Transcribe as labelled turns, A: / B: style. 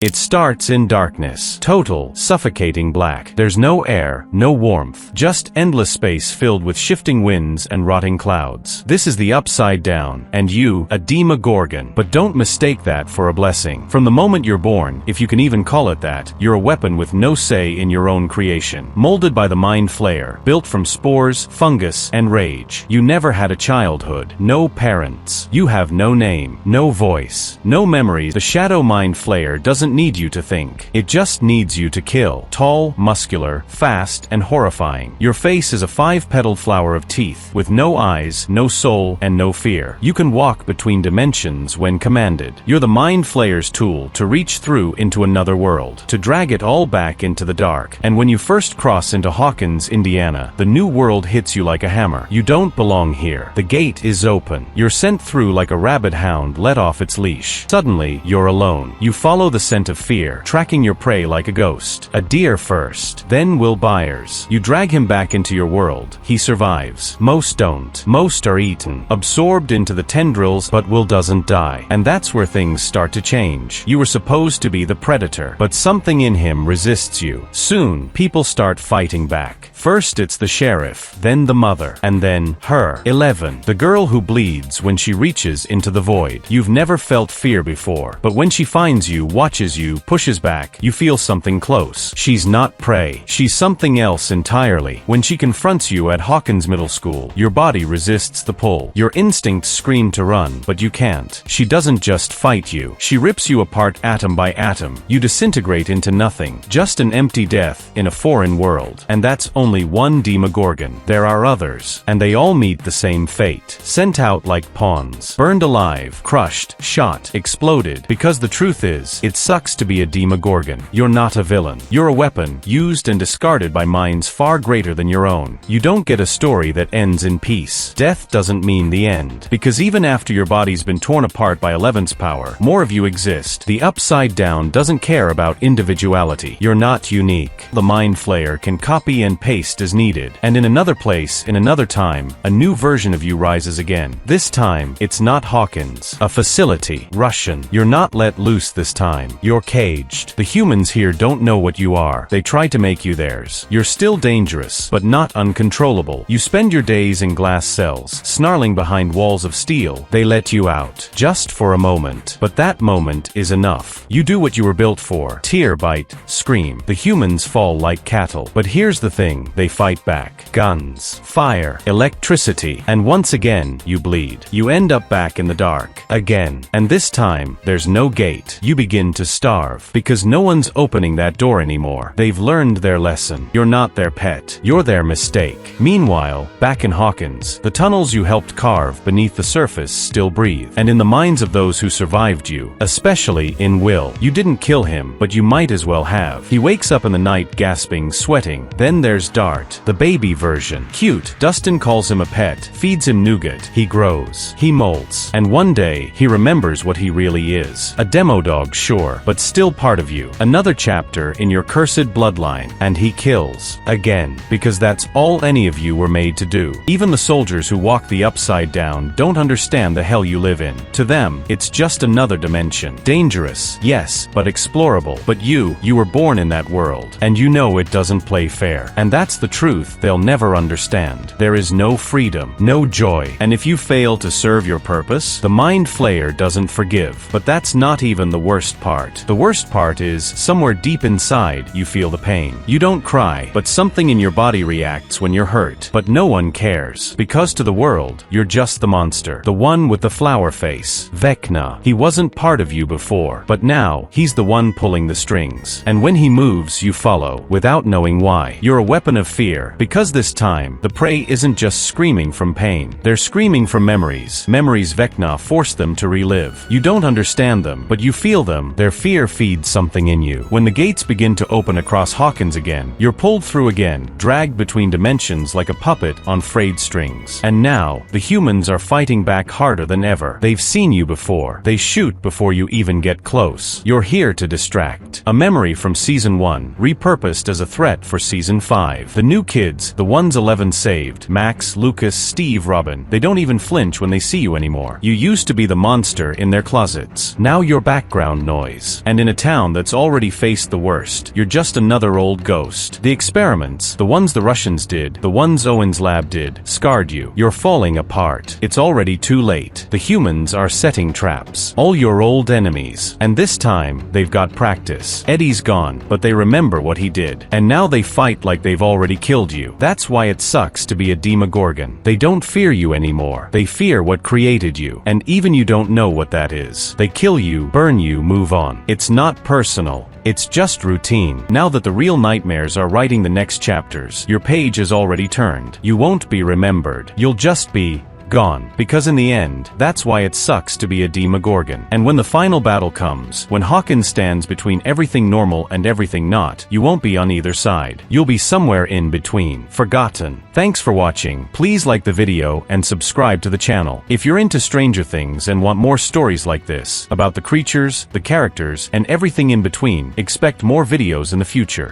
A: It starts in darkness. Total, suffocating black. There's no air, no warmth, just endless space filled with shifting winds and rotting clouds. This is the Upside Down, and you, a Demogorgon. But don't mistake that for a blessing. From the moment you're born, if you can even call it that, you're a weapon with no say in your own creation. Molded by the Mind Flayer, built from spores, fungus, and rage. You never had a childhood, no parents. You have no name, no voice, no memories. The Shadow Mind Flayer doesn't need you to think. It just needs you to kill. Tall, muscular, fast, and horrifying. Your face is a 5-petaled flower of teeth, with no eyes, no soul, and no fear. You can walk between dimensions when commanded. You're the Mind Flayer's tool to reach through into another world, to drag it all back into the dark. And when you first cross into Hawkins, Indiana, the new world hits you like a hammer. You don't belong here. The gate is open. You're sent through like a rabid hound let off its leash. Suddenly, you're alone. You follow the scent of fear, tracking your prey like a ghost. A deer first, then Will Byers. You drag him back into your world. He survives. Most don't. Most are eaten, absorbed into the tendrils, but Will doesn't die. And that's where things start to change. You were supposed to be the predator, but something in him resists you. Soon, people start fighting back. First it's the sheriff, then the mother, and then her. 11. The girl who bleeds when she reaches into the void. You've never felt fear before, but when she finds you, watches you, pushes back, you feel something close. She's not prey. She's something else entirely. When she confronts you at Hawkins Middle School, your body resists the pull. Your instincts scream to run, but you can't. She doesn't just fight you. She rips you apart atom by atom. You disintegrate into nothing. Just an empty death in a foreign world. And that's only one Demogorgon. There are others, and they all meet the same fate. Sent out like pawns. Burned alive, crushed, shot, exploded. Because the truth is, it sucks to be a Demogorgon. You're not a villain. You're a weapon, used and discarded by minds far greater than your own. You don't get a story that ends in peace. Death doesn't mean the end. Because even after your body's been torn apart by 11's power, more of you exist. The Upside Down doesn't care about individuality. You're not unique. The Mind Flayer can copy and paste as needed. And in another place, in another time, a new version of you rises again. This time, it's not Hawkins. A facility. Russian. You're not let loose this time. You're caged. The humans here don't know what you are. They try to make you theirs. You're still dangerous, but not uncontrollable. You spend your days in glass cells, snarling behind walls of steel. They let you out. Just for a moment. But that moment is enough. You do what you were built for. Tear, bite, scream. The humans fall like cattle. But here's the thing. They fight back. Guns, fire, electricity. And once again, you bleed. You end up back in the dark. Again. And this time, there's no gate. You begin to starve. Because no one's opening that door anymore. They've learned their lesson. You're not their pet. You're their mistake. Meanwhile, back in Hawkins, the tunnels you helped carve beneath the surface still breathe. And in the minds of those who survived you, especially in Will, you didn't kill him, but you might as well have. He wakes up in the night gasping, sweating. Then there's Dart, the baby version. Cute. Dustin calls him a pet, feeds him nougat. He grows. He molts. And one day, he remembers what he really is. A demo dog, sure, but still part of you. Another chapter in your cursed bloodline. And he kills. Again. Because that's all any of you were made to do. Even the soldiers who walk the Upside Down don't understand the hell you live in. To them, it's just another dimension. Dangerous, yes, but explorable. But you were born in that world. And you know it doesn't play fair. And that's the truth they'll never understand. There is no freedom, no joy. And if you fail to serve your purpose, the Mind Flayer doesn't forgive. But that's not even the worst part. The worst part is, somewhere deep inside, you feel the pain. You don't cry, but something in your body reacts when you're hurt. But no one cares. Because to the world, you're just the monster. The one with the flower face. Vecna. He wasn't part of you before. But now, he's the one pulling the strings. And when he moves, you follow, without knowing why. You're a weapon of fear. Because this time, the prey isn't just screaming from pain. They're screaming from memories. Memories Vecna forced them to relive. You don't understand them, but you feel them. Their fear feeds something in you. When the gates begin to open across Hawkins again, you're pulled through again, dragged between dimensions like a puppet on frayed strings. And now, the humans are fighting back harder than ever. They've seen you before. They shoot before you even get close. You're here to distract. A memory from Season 1, repurposed as a threat for Season 5. The new kids, the ones 11 saved, Max, Lucas, Steve, Robin, they don't even flinch when they see you anymore. You used to be the monster in their closets. Now you're background noise. enemies. And in a town that's already faced the worst, you're just another old ghost. The experiments, the ones the Russians did, the ones Owen's lab did, scarred you. You're falling apart. It's already too late. The humans are setting traps. All your old enemies. And this time, they've got practice. Eddie's gone, but they remember what he did. And now they fight like they've already killed you. That's why it sucks to be a Demogorgon. They don't fear you anymore. They fear what created you. And even you don't know what that is. They kill you, burn you, move on. It's not personal. It's just routine. Now that the real nightmares are writing the next chapters, your page is already turned. You won't be remembered. You'll just be gone. Because in the end, that's why it sucks to be a Demogorgon. And when the final battle comes, when Hawkins stands between everything normal and everything not, you won't be on either side. You'll be somewhere in between. Forgotten. Thanks for watching. Please like the video and subscribe to the channel. If you're into Stranger Things and want more stories like this, about the creatures, the characters, and everything in between, expect more videos in the future.